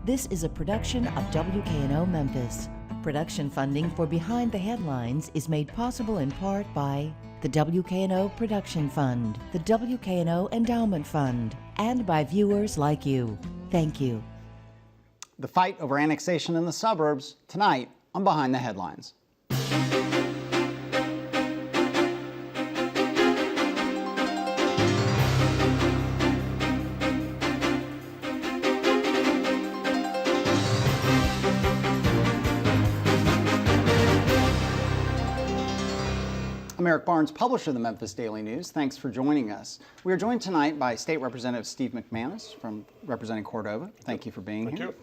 This is a production of WKNO Memphis. Production funding for Behind the Headlines is made possible in part by the WKNO Production Fund, the WKNO Endowment Fund, and by viewers like you. Thank you. The fight over annexation in the suburbs tonight on Behind the Headlines. I'm Eric Barnes, publisher of the Memphis Daily News. Thanks for joining us. We are joined tonight by State Representative Steve McManus from representing Cordova. Thank you for being here. Thank you.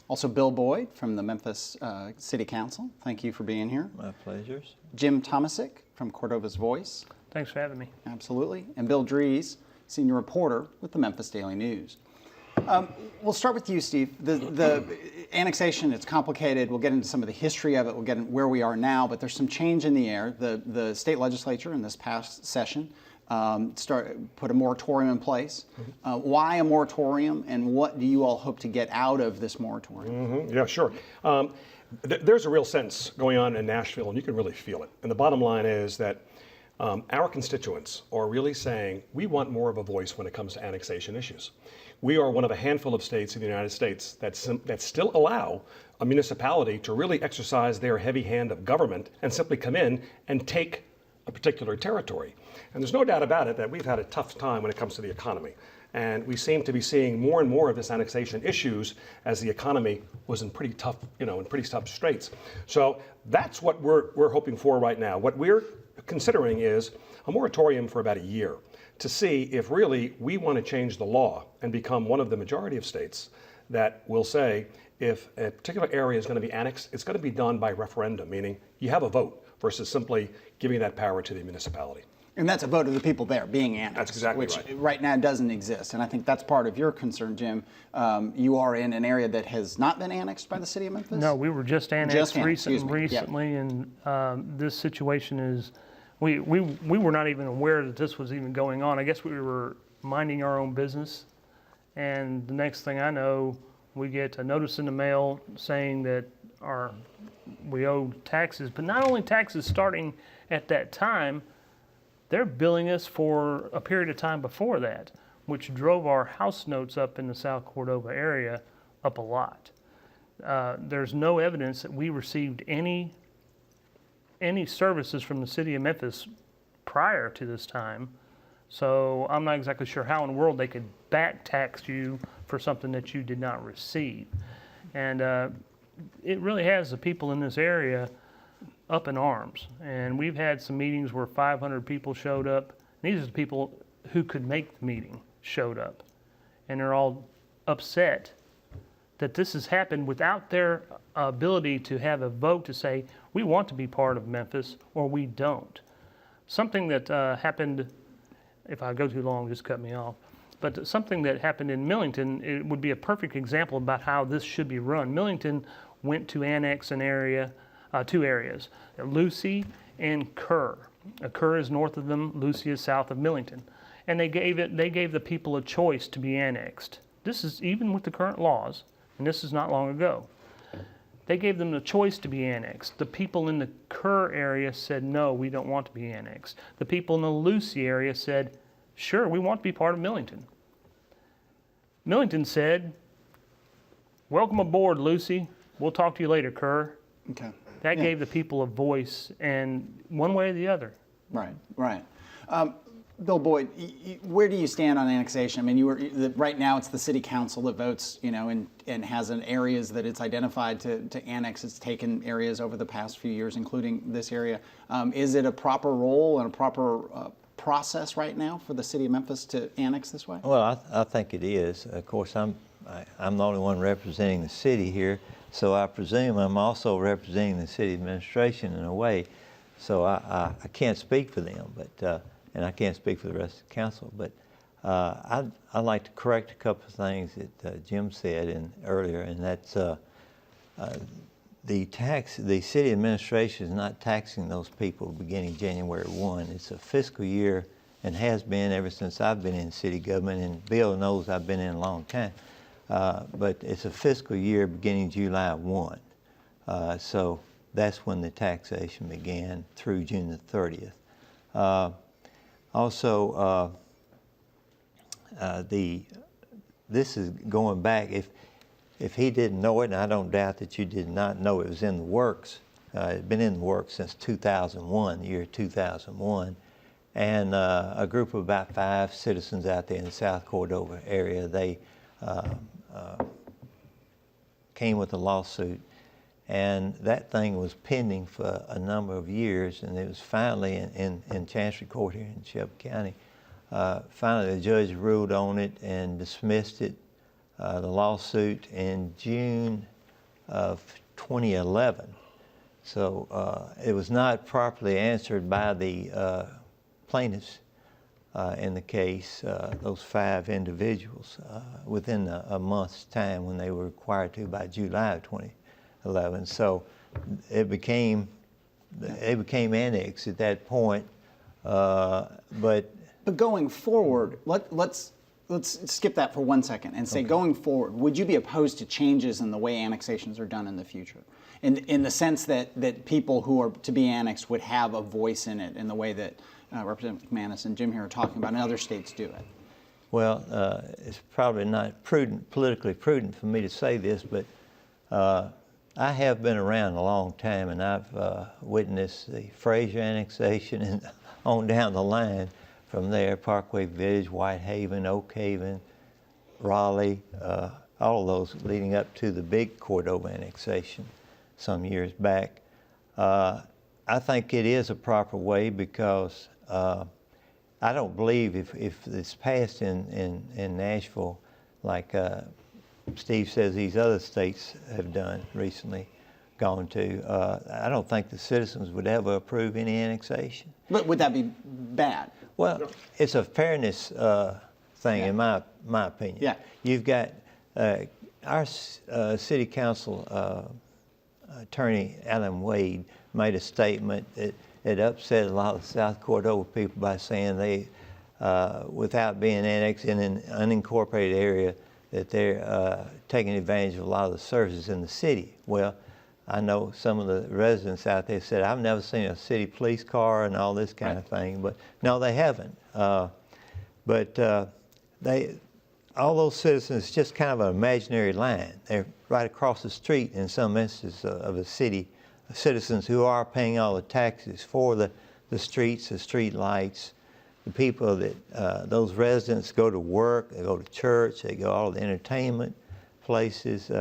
Also Bill Boyd from the Memphis City Council. Thank you for being here. My pleasures. Jim Tomasic from Cordova's Voice. Thanks for having me. Absolutely. And Bill Dries, senior reporter with the Memphis Daily News. We'll start with you, Steve. The annexation, it's complicated. We'll get into some of the history of it. We'll get into where we are now, but there's some change in the air. The state legislature in this past session put a moratorium in place. Why a moratorium, and what do you all hope to get out of this moratorium? Yeah, sure. There's a real sense going on in Nashville, and you can really feel it. And the bottom line is that our constituents are really saying we want more of a voice when it comes to annexation issues. We are one of a handful of states in the United States that still allow a municipality to really exercise their heavy hand of government and simply come in and take a particular territory. And there's no doubt about it that we've had a tough time when it comes to the economy. And we seem to be seeing more and more of this annexation issues as the economy was in pretty tough straits. So that's what we're hoping for right now. What we're considering is a moratorium for about a year to see if really we want to change the law and become one of the majority of states that will say if a particular area is going to be annexed, it's going to be done by referendum, meaning you have a vote versus simply giving that power to the municipality. And that's a vote of the people there being annexed. That's exactly which right. Right now doesn't exist. And I think that's part of your concern, Jim. You are in an area that has not been annexed by the city of Memphis? No, we were just annexed recently, Yep. and this situation is, we were not even aware that this was even going on. I guess we were minding our own business, and the next thing I know, we get a notice in the mail saying that we owe taxes, but not only taxes starting at that time, they're billing us for a period of time before that, which drove our house notes up in the South Cordova area up a lot. There's no evidence that we received any services from the city of Memphis prior to this time. So I'm not exactly sure how in the world they could back tax you for something that you did not receive. And it really has the people in this area up in arms. And we've had some meetings where 500 people showed up. These are the people who could make the meeting showed up. And they're all upset that this has happened without their ability to have a vote to say, we want to be part of Memphis or we don't. Something that happened, if I go too long, just cut me off, but something that happened in Millington, it would be a perfect example about how this should be run. Millington went to annex an area, two areas, Lucy and Kerr. Kerr is north of them, Lucy is south of Millington. And they gave the people a choice to be annexed. This is even with the current laws, and this is not long ago. They gave them the choice to be annexed. The people in the Kerr area said, no, we don't want to be annexed. The people in the Lucy area said, sure, we want to be part of Millington. Millington said, welcome aboard, Lucy. We'll talk to you later, Kerr. Okay. That gave the people a voice, and one way or the other. Right. Bill Boyd, where do you stand on annexation? I mean, right now it's the city council that votes, and has an areas that it's identified to annex. It's taken areas over the past few years, including this area. Is it a proper role and a proper process right now for the city of Memphis to annex this way? Well, I think it is. Of course, I'm the only one representing the city here, so I presume I'm also representing the city administration in a way. So I can't speak for them, but and I can't speak for the rest of the council. But I'd like to correct a couple of things that Jim said earlier, and that's the city administration is not taxing those people beginning January 1. It's a fiscal year and has been ever since I've been in city government, and Bill knows I've been in a long time. but it's a fiscal year beginning July 1. So that's when the taxation began through June the 30th. Also, this is going back, if he didn't know it, and I don't doubt that you did not know it was in the works, it's been in the works since 2001, the year 2001, and a group of about 5 citizens out there in the South Cordova area, they came with a lawsuit, and that thing was pending for a number of years, and it was finally in Chancery Court here in Shelby County. Finally, the judge ruled on it and dismissed it, the lawsuit, in June of 2011. So it was not properly answered by the plaintiffs in the case, those 5 individuals, within a month's time when they were required to by July of 2011. So it became annexed at that point, but going forward, let's skip that for 1 second and say, going forward, would you be opposed to changes in the way annexations are done in the future? In the sense that people who are to be annexed would have a voice in it in the way that Representative McManus and Jim here are talking about, and other states do it? Well, it's probably not politically prudent for me to say this, but I have been around a long time, and I've witnessed the Fraser annexation and on down the line from there, Parkway Village, Whitehaven, Oak Haven, Raleigh, all of those leading up to the big Cordova annexation some years back. I think it is a proper way because I don't believe if it's passed in Nashville, like Steve says these other states have done recently, gone to, I don't think the citizens would ever approve any annexation. But would that be bad? Well, it's a fairness thing, in my opinion. Yeah. You've got our city council attorney, Alan Wade, made a statement that it upset a lot of South Cordova people by saying they, without being annexed in an unincorporated area, that they're taking advantage of a lot of the services in the city. Well, I know some of the residents out there said, I've never seen a city police car and all this kind of thing, but no, they haven't. But all those citizens, just kind of an imaginary line. They're right across the street in some instances of a city, citizens who are paying all the taxes for the streets, the street lights, the people that, those residents go to work, they go to church, they go all the entertainment places,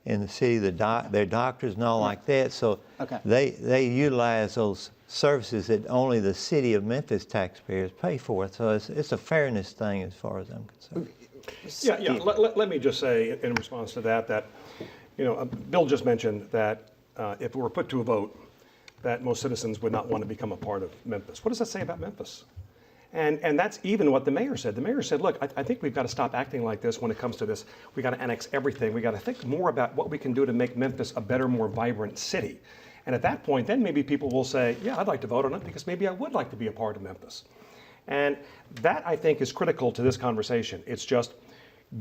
in the city, their doctors and all like that. So they utilize those services that only the city of Memphis taxpayers pay for. So it's a fairness thing as far as I'm concerned. Yeah. Let me just say in response to that, Bill just mentioned that if it were put to a vote, that most citizens would not want to become a part of Memphis. What does that say about Memphis? And that's even what the mayor said. The mayor said, look, I think we've got to stop acting like this when it comes to this. We got to annex everything. We got to think more about what we can do to make Memphis a better, more vibrant city. And at that point, then maybe people will say, yeah, I'd like to vote on it because maybe I would like to be a part of Memphis. And that, I think, is critical to this conversation. It's just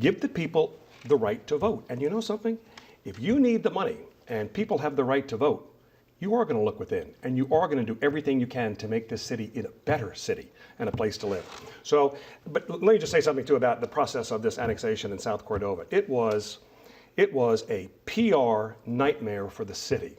give the people the right to vote. And you know something? If you need the money and people have the right to vote, you are going to look within, and you are going to do everything you can to make this city a better city and a place to live. So, but let me just say something too about the process of this annexation in South Cordova. It was a PR nightmare for the city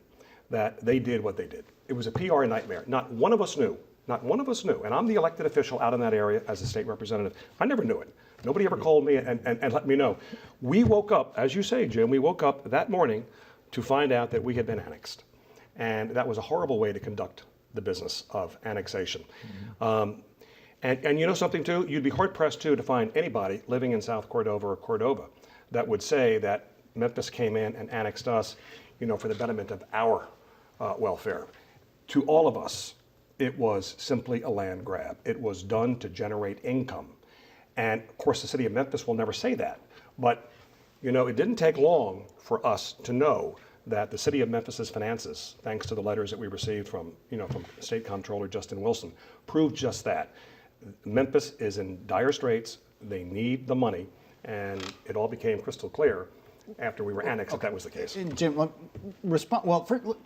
that they did what they did. It was a PR nightmare. Not one of us knew. Not one of us knew. And I'm the elected official out in that area as a state representative. I never knew it. Nobody ever called me and let me know. We woke up, as you say, Jim, we woke up that morning to find out that we had been annexed. And that was a horrible way to conduct the business of annexation. And you know something too? You'd be hard pressed too to find anybody living in South Cordova or Cordova that would say that Memphis came in and annexed us, for the betterment of our welfare. To all of us, it was simply a land grab. It was done to generate income. And of course, the city of Memphis will never say that. But, it didn't take long for us to know that the city of Memphis's finances, thanks to the letters that we received from State Comptroller Justin Wilson, proved just that. Memphis is in dire straits. They need the money. And it all became crystal clear after we were annexed that was the case. Jim, respond. Well,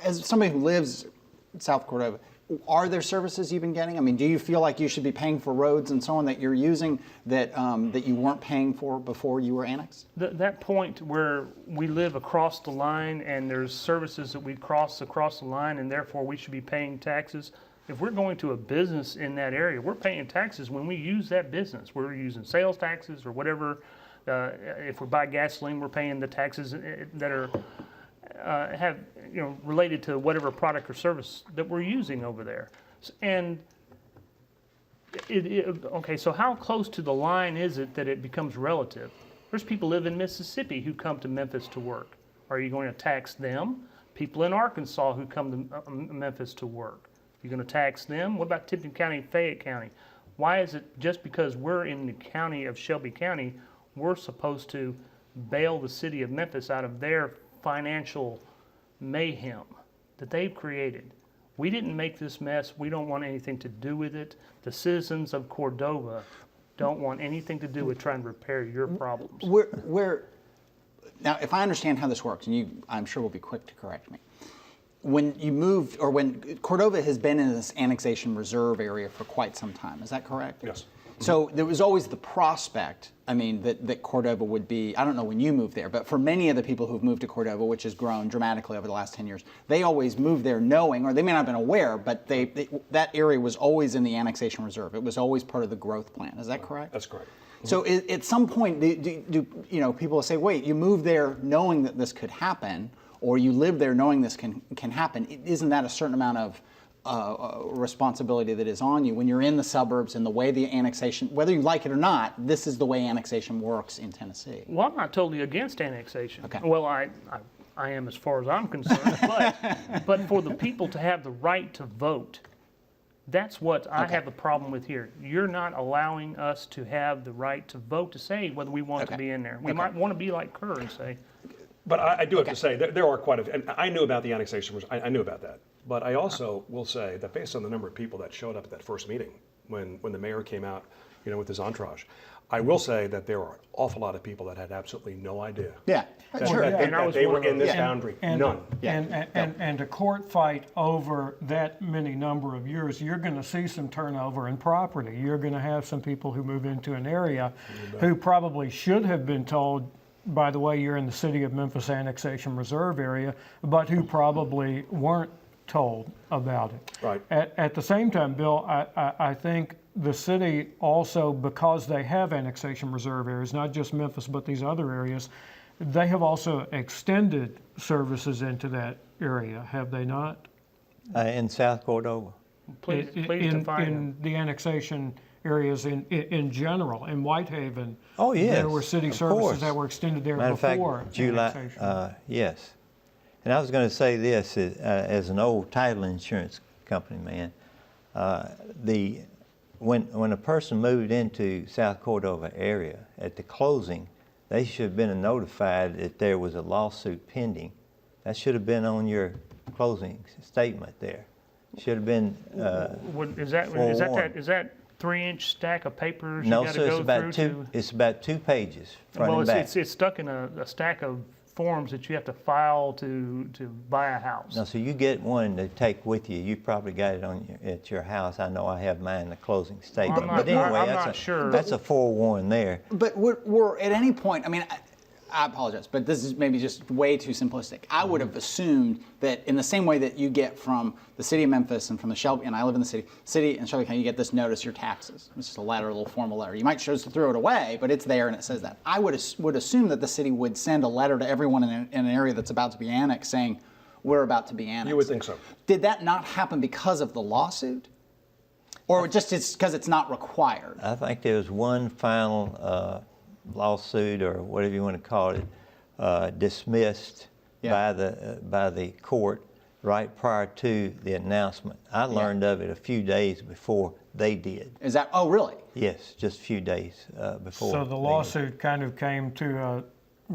as somebody who lives in South Cordova, are there services you've been getting? I mean, do you feel like you should be paying for roads and so on that you're using that that you weren't paying for before you were annexed? That point where we live across the line and there's services that we cross across the line and therefore we should be paying taxes. If we're going to a business in that area, we're paying taxes when we use that business. We're using sales taxes or whatever. If we buy gasoline, we're paying the taxes that are have related to whatever product or service that we're using over there. And okay, so how close to the line is it that it becomes relative? There's people live in Mississippi who come to Memphis to work. Are you going to tax them? People in Arkansas who come to Memphis to work. You're going to tax them? What about Tipton County, Fayette County? Why is it just because we're in the county of Shelby County, we're supposed to bail the city of Memphis out of their financial mayhem that they've created? We didn't make this mess. We don't want anything to do with it. The citizens of Cordova don't want anything to do with trying to repair your problems. Now, if I understand how this works, and you, I'm sure will be quick to correct me, when you moved, or when Cordova has been in this annexation reserve area for quite some time, is that correct? Yes. So there was always the prospect, I mean, that Cordova would be, I don't know when you moved there, but for many of the people who've moved to Cordova, which has grown dramatically over the last 10 years, they always moved there knowing, or they may not have been aware, but that area was always in the annexation reserve. It was always part of the growth plan. Is that correct? That's correct. So at some point, do people say, wait, you moved there knowing that this could happen, or you live there knowing this can happen? Isn't that a certain amount of responsibility that is on you when you're in the suburbs and the way the annexation, whether you like it or not, this is the way annexation works in Tennessee? Well, I'm not totally against annexation. Okay. Well, I am as far as I'm concerned, but for the people to have the right to vote, that's what I have a problem with here. You're not allowing us to have the right to vote to say whether we want to be in there. We might want to be like Kerr and say, But I do have to say, there are quite a few, and I knew about the annexation, I knew about that. But I also will say that based on the number of people that showed up at that first meeting, when the mayor came out, with his entourage, I will say that there are an awful lot of people that had absolutely no idea. Yeah, sure. That they were in this boundary. None. And a court fight over that many number of years, you're going to see some turnover in property. You're going to have some people who move into an area who probably should have been told, by the way, you're in the City of Memphis Annexation Reserve area, but who probably weren't told about it. Right. At the same time, Bill, I think the city also, because they have annexation reserve areas, not just Memphis, but these other areas, they have also extended services into that area, have they not? In South Cordova. please define it. In the annexation areas in general, in Whitehaven. Oh, yes, there were city of services course. that were extended there Matter of before fact, July, annexation. yes. And I was going to say this, as an old title insurance company man, when a person moved into South Cordova area, at the closing, they should have been notified that there was a lawsuit pending. That should have been on your closing statement there. Should have been Is that forewarned. is that 3-inch stack of papers No, you got to so it's go about through it's about 2 pages, front Well, and back. it's stuck in a stack of forms that you have to file to buy a house. No, so you get one to take with you. You probably got it at your house. I know I have mine, the closing statement. I'm not- but anyway, I'm that's not sure. That's a forewarn there. But we're at any point, I mean, I apologize, but this is maybe just way too simplistic. I would have assumed that in the same way that you get from the city of Memphis and from the Shelby, and I live in the city and Shelby County, you get this notice, your taxes. It's just a letter, a little formal letter. You might choose to throw it away, but it's there and it says that. I would assume that the city would send a letter to everyone in an area that's about to be annexed saying, we're about to be annexed. You would think so. Did that not happen because of the lawsuit? Or just it's because it's not required? I think there was one final lawsuit, or whatever you want to call it, dismissed by the court right prior to the announcement. I learned of it a few days before they did. Is that, oh really? Yes, just a few days before. So the lawsuit kind of came to,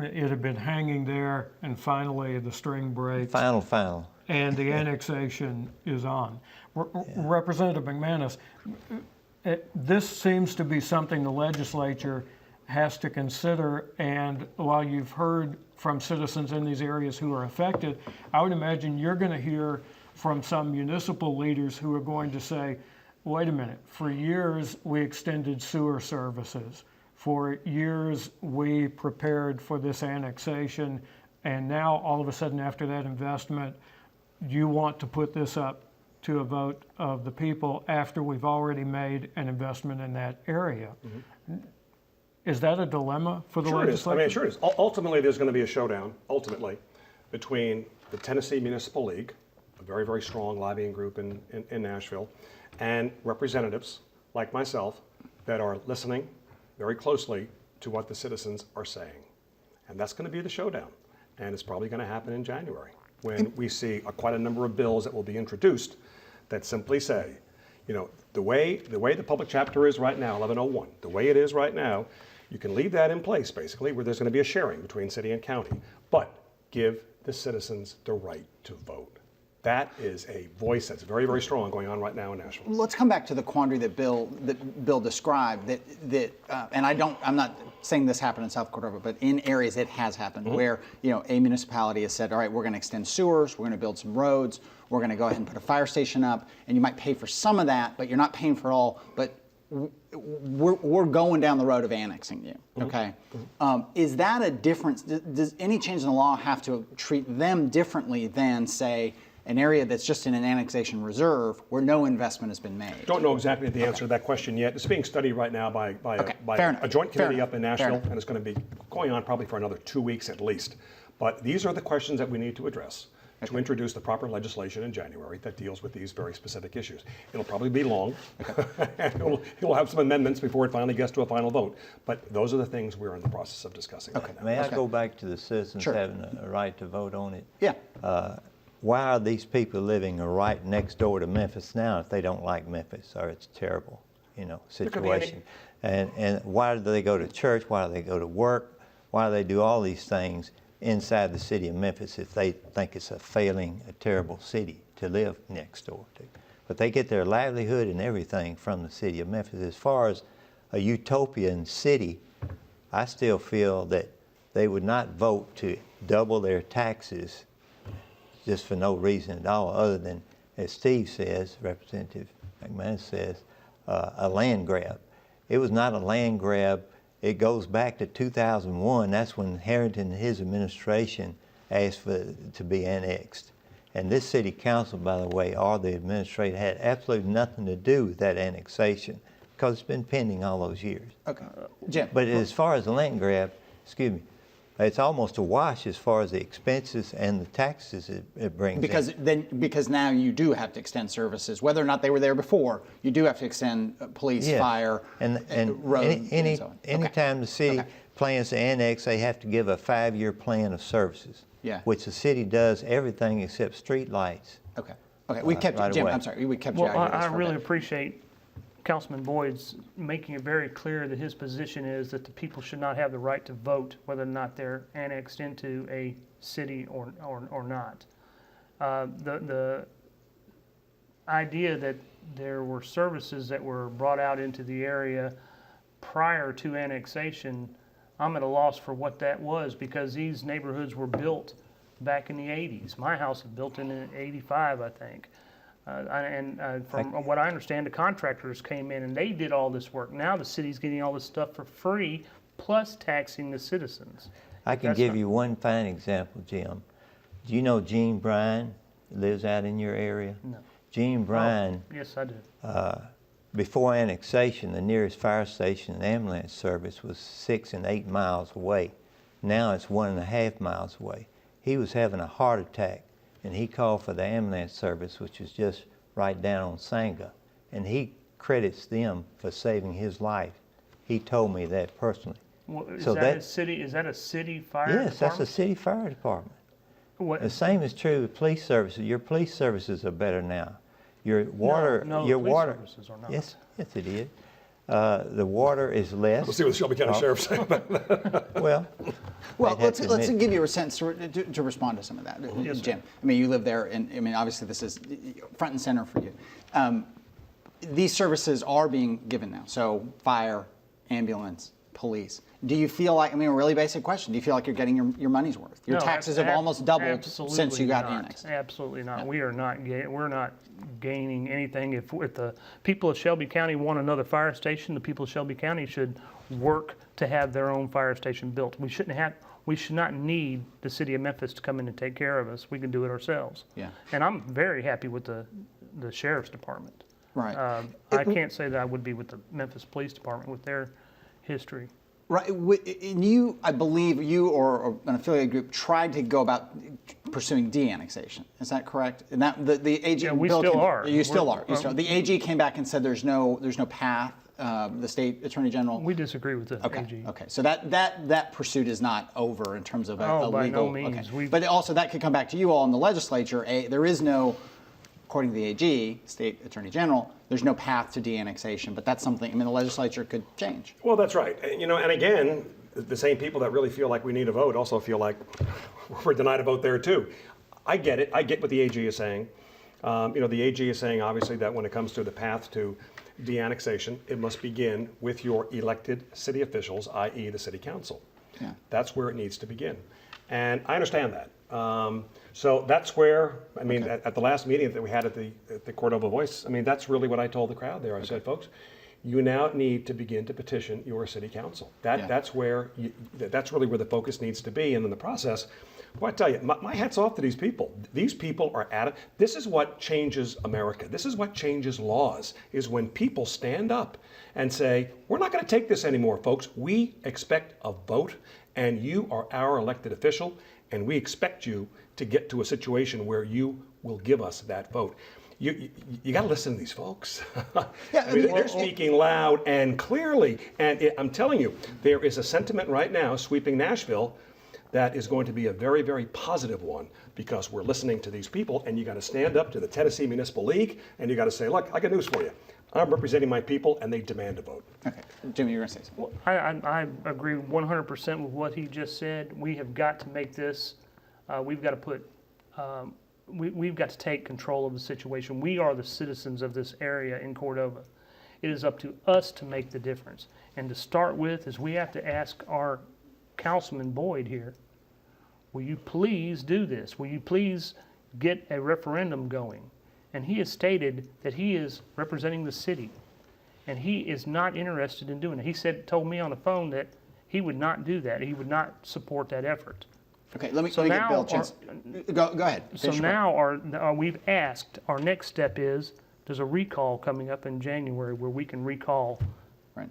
it had been hanging there, and finally the string breaks. Final. And the annexation is on. Representative McManus, this seems to be something the legislature has to consider. And while you've heard from citizens in these areas who are affected, I would imagine you're going to hear from some municipal leaders who are going to say, wait a minute, for years we extended sewer services. For years we prepared for this annexation, and now all of a sudden after that investment, you want to put this up to a vote of the people after we've already made an investment in that area. Is that a dilemma for the Sure it is. I legislature? mean, sure it is. Ultimately, there's going to be a showdown, ultimately, between the Tennessee Municipal League, a very, very strong lobbying group in Nashville, and representatives like myself that are listening very closely to what the citizens are saying. And that's going to be the showdown. And it's probably going to happen in January when we see quite a number of bills that will be introduced that simply say, you know, the way the public chapter is right now, 1101, the way it is right now, you can leave that in place, basically, where there's going to be a sharing between city and county, but give the citizens the right to vote. That is a voice that's very, very strong going on right now in Nashville. Let's come back to the quandary that Bill described. And I'm not saying this happened in South Cordova, but in areas it has happened where a municipality has said, all right, we're going to extend sewers, we're going to build some roads, we're going to go ahead and put a fire station up, and you might pay for some of that, but you're not paying for all. But we're going down the road of annexing you. Okay, is that a difference? Does any change in the law have to treat them differently than, say, an area that's just in an annexation reserve where no investment has been made? Don't know exactly the answer to that question yet. It's being studied right now by fair a joint enough, committee up in fair Nashville, enough. and it's going to be going on probably for another 2 weeks at least. But these are the questions that we need to address to introduce the proper legislation in January that deals with these very specific issues. It'll probably be long. It'll have some amendments before it finally gets to a final vote. But those are the things we're in the process of discussing right now. May I go back to the citizens Sure. having a right to vote on it? Yeah. Why are these people living right next door to Memphis now if they don't like Memphis or it's a terrible, could be situation? And why do they go to church? Why do they go to work? Why do they do all these things inside the city of Memphis if they think it's a terrible city to live next door to? But they get their livelihood and everything from the city of Memphis. As far as a utopian city, I still feel that they would not vote to double their taxes just for no reason at all, other than, as Steve says, Representative McManus says, a land grab. It was not a land grab. It goes back to 2001. That's when Harrington and his administration asked for it to be annexed. And this city council, by the way, or the administrator, had absolutely nothing to do with that annexation because it's been pending all those years. Okay, Jim. But as far as the land grab, excuse me, it's almost a wash as far as the expenses and the taxes it brings in. Because now you do have to extend services, whether or not they were there before. You do have to extend police, Yes. fire, and roads, and so on. anytime the city plans to annex, they have to give a 5-year plan of services. Yeah. Which the city does everything except street lights. Okay. We kept right Jim. away. I'm sorry. We kept you Well, out of this I for a really bit. appreciate Councilman Boyd's making it very clear that his position is that the people should not have the right to vote whether or not they're annexed into a city or not. The idea that there were services that were brought out into the area prior to annexation, I'm at a loss for what that was because these neighborhoods were built back in the 80s. My house was built in 85, I think. From what I understand, the contractors came in and they did all this work. Now the city's getting all this stuff for free, plus taxing the citizens. I can give you one fine example, Jim. Do you know Gene Bryan lives out in your area? No. Gene Bryan, Yes, I do. before annexation, the nearest fire station and ambulance service was 6 and 8 miles away. Now it's 1.5 miles away. He was having a heart attack, and he called for the ambulance service, which is just right down on Sanga, and he credits them for saving his life. He told me that personally. Well, is So that that- a city? Is that a city fire Yes, department? that's a city fire department. What, The same is true with police services. Your police services are better now. Your water, no, your police water. services are not. Yes, it is. The water is less. We'll see what the Shelby County Sheriff's saying about that. Well, Well, I'd have to let's admit- give you a sense to respond to some of that, Jim. I mean, you live there, and I mean, obviously, this is front and center for you. These services are being given now, so fire, ambulance, police. Do you feel like, I mean, a really basic question, do you feel like you're getting your money's worth? Your No, taxes have almost doubled since absolutely you got not. annexed. Absolutely not. We are not. We're not gaining anything. If the people of Shelby County want another fire station, the people of Shelby County should work to have their own fire station built. We should not need the city of Memphis to come in and take care of us. We can do it ourselves. Yeah. And I'm very happy with the sheriff's department. Right. I can't say that I would be with the Memphis Police Department with their history. Right, and you, I believe you or an affiliate group tried to go about pursuing de-annexation. Is that correct? And that the AG Yeah, we Bill still came- are. You still We're- are. You still, the AG came back and said there's no path. The state attorney general. We disagree with the Okay. AG. Okay. So that pursuit is not over in terms of a by legal. no means. Okay. But also that could come back to you all in the legislature. There is no, according to the AG, state attorney general, there's no path to de-annexation. But that's something. I mean, the legislature could change. Well, that's right. And, and again, the same people that really feel like we need a vote also feel like we're denied a vote there too. I get it. I get what the AG is saying. The AG is saying obviously that when it comes to the path to de-annexation, it must begin with your elected city officials, i.e. the city council. Yeah. That's where it needs to begin. And I understand that. So that's where, I mean, at the last meeting that we had at the Cordova Voice, I mean, that's really what I told the crowd there. I said, folks, you now need to begin to petition your city council. That's where, that's really where the focus needs to be. And in the process, well, I tell you, my hat's off to these people. These people are at it. This is what changes America. This is what changes laws, is when people stand up and say, we're not going to take this anymore, folks. We expect a vote, and you are our elected official, and we expect you to get to a situation where you will give us that vote. You got to listen to these folks. Yeah, I mean, they're speaking loud and clearly. And I'm telling you, there is a sentiment right now sweeping Nashville that is going to be a very, very positive one, because we're listening to these people, and you got to stand up to the Tennessee Municipal League, and you got to say, look, I got news for you. I'm representing my people, and they demand a vote. Okay, Jimmy, you were going to say something. I agree 100% with what he just said. We have got to make this, we've got to take control of the situation. We are the citizens of this area in Cordova. It is up to us to make the difference. And to start with is we have to ask our Councilman Boyd here, will you please do this? Will you please get a referendum going? And he has stated that he is representing the city, and he is not interested in doing it. Told me on the phone that he would not do that. He would not support that effort. Okay, let me So get now Bill a chance. Go ahead. So Finish your point. now we've asked, our next step is, there's a recall coming up in January where we can recall Right.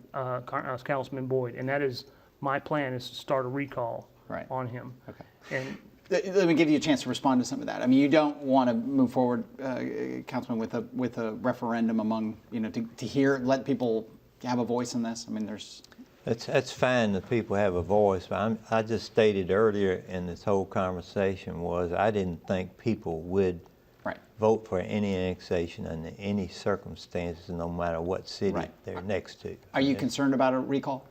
Councilman Boyd, and that is, my plan is to start a recall Right. on him. Okay. And Let me give you a chance to respond to some of that. I mean, you don't want to move forward, Councilman, with a referendum among, to let people have a voice in this. I mean, there's. That's fine that people have a voice, but I just stated earlier in this whole conversation was I didn't think people would Right. vote for any annexation under any circumstances, no matter what city Right. they're next to. Are you concerned about a recall?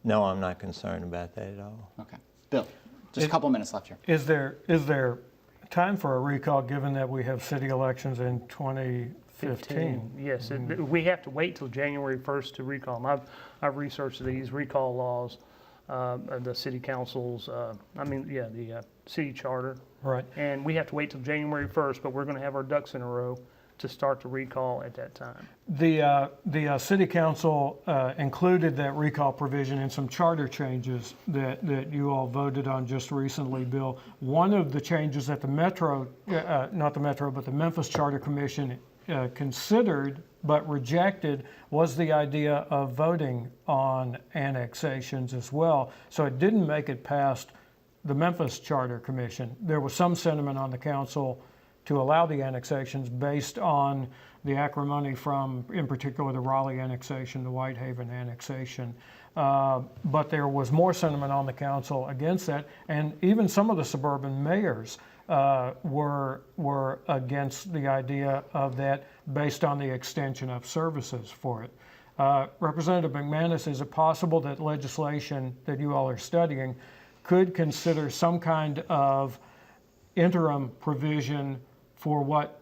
No, I'm not concerned about that at all. Okay. Bill, just a couple minutes left here. Is there time for a recall, given that we have city elections in 2015? Yes, we have to wait till January 1st to recall them. I've researched these recall laws, the city councils, the city charter. Right. And we have to wait till January 1st, but we're going to have our ducks in a row to start the recall at that time. The city council included that recall provision in some charter changes that you all voted on just recently, Bill. One of the changes that the Memphis Charter Commission considered but rejected was the idea of voting on annexations as well. So it didn't make it past the Memphis Charter Commission. There was some sentiment on the council to allow the annexations based on the acrimony from, in particular, the Raleigh annexation, the Whitehaven annexation. But there was more sentiment on the council against that, and even some of the suburban mayors were against the idea of that based on the extension of services for it. Representative McManus, is it possible that legislation that you all are studying could consider some kind of interim provision for what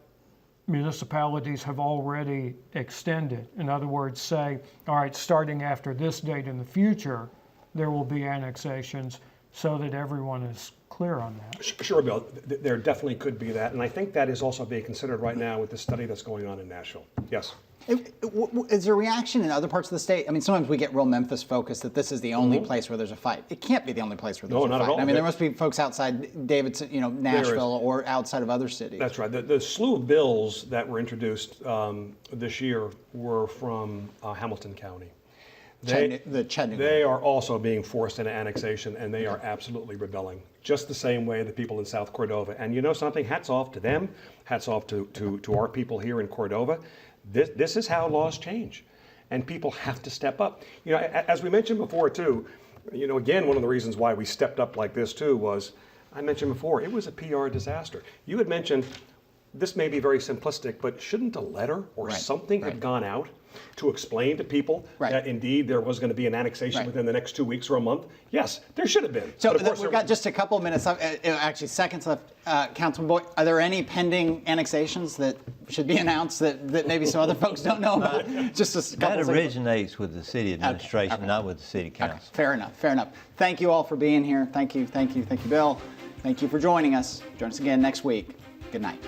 municipalities have already extended. In other words, say, all right, starting after this date in the future, there will be annexations so that everyone is clear on that. Sure, Bill. There definitely could be that, and I think that is also being considered right now with the study that's going on in Nashville. Yes. Is there a reaction in other parts of the state? I mean, sometimes we get real Memphis focused that this is the only place where there's a fight. It can't be the only place where there's a not fight. at all. I mean, there must be folks outside Davidson, Nashville, or outside of other cities. That's right. The slew of bills that were introduced this year were from Hamilton County. Chattanooga. They are also being forced into annexation, and they are absolutely rebelling, just the same way the people in South Cordova. And you know something? Hats off to them. Hats off to our people here in Cordova. This is how laws change, and people have to step up. As we mentioned before too, again, one of the reasons why we stepped up like this too was, I mentioned before, it was a PR disaster. You had mentioned, this may be very simplistic, but shouldn't a letter or something have gone out to explain to people that indeed there was going to be an annexation within the next 2 weeks or a month? Yes, there should have been. So we've got just a couple of minutes, actually seconds left. Councilman Boyd, are there any pending annexations that should be announced that maybe some other folks don't know about? Just a couple That seconds. originates with the city administration, not with the city council. Fair enough. Thank you all for being here. Thank you, Bill. Thank you for joining us. Join us again next week. Good night.